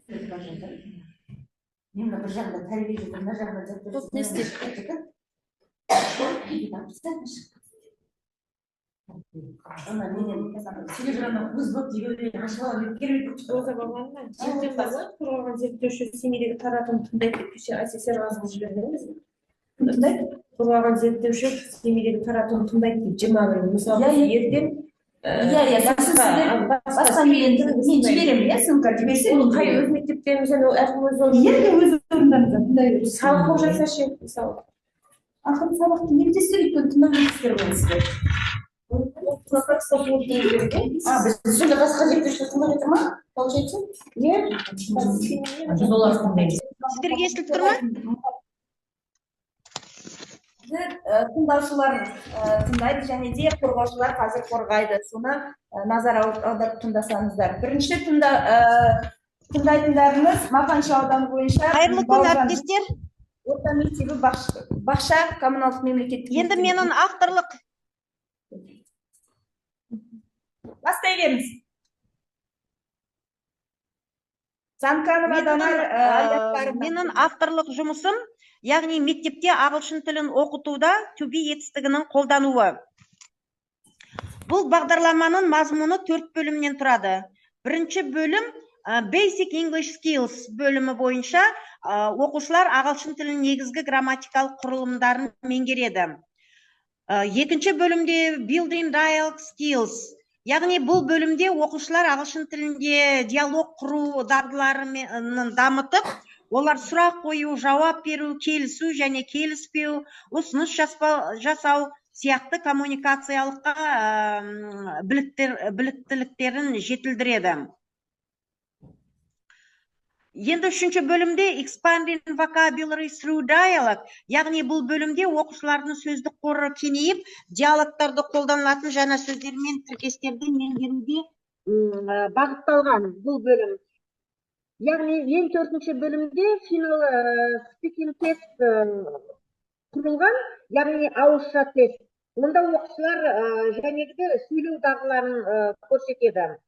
Мен бір жағында тәрбие жүрдім, мына жағында Тут не істейді. Роза Бағланова, ертең бала қорғаған зерттеуші семейдегі таратым тыңдайды деп кеше СССР жазып жібердіңіз. Қорғаған зерттеуші семейдегі таратым тыңдайды деп 21 мысалы ертең басқа мен жіберемін, иә, ссылка жіберсе мен қай өз мектептерімізден әркім өз орындарында тыңдай бересіз. сабақ болып жатса ше, мысалы. Ақыры сабақты не бітесіздер, өйткені тыңдап жүрсіздер боласыздар. Біз сонда басқа зерттеушілер тыңдап жатыр ма? Получается? Иә. Біз олар тыңдаймыз. Сіздерге естіліп тұр ма? Тыңдаушылар тыңдайды және де қорғаушылар қазір қорғайды. Соны назар аударып тыңдасаңыздар. Бірінші тыңдайтындарымыз Мақаншы ауданы бойынша Қайырлы күн, әріптестер. орта мектебі Бақша коммуналдық мемлекеттік. Енді менің авторлық. Бастай беріңіз. Менің авторлық жұмысым, яғни мектепте ағылшын тілін оқытуда төбе етістігінің қолдануы. Бұл бағдарламаның мазмұны 4 бөлімнен тұрады. Бірінші бөлім Basic English Skills бөлімі бойынша оқушылар ағылшын тілінің негізгі грамматикалық құрылымдарын меңгереді. Екінші бөлімде Building Dialogue Skills, яғни бұл бөлімде оқушылар ағылшын тілінде диалог құру дағдыларын дамытып, олар сұрақ қою, жауап беру, келісу және келіспеу, ұсыныс жасау сияқты коммуникациялыққа біліктіліктерін жетілдіреді. Енді үшінші бөлімде Expanding Vocabulary Through Dialogue, яғни бұл бөлімде оқушылардың сөздік қоры кеңейіп, диалогтарды қолданылатын жаңа сөздер мен тіркестерді меңгеруге бағытталған бұл бөлім. Яғни ең төртінші бөлімде Final Speaking Test құрылған, яғни ауызша тест. Онда оқушылар жәнегіде сөйлеу дағдыларын көрсетеді.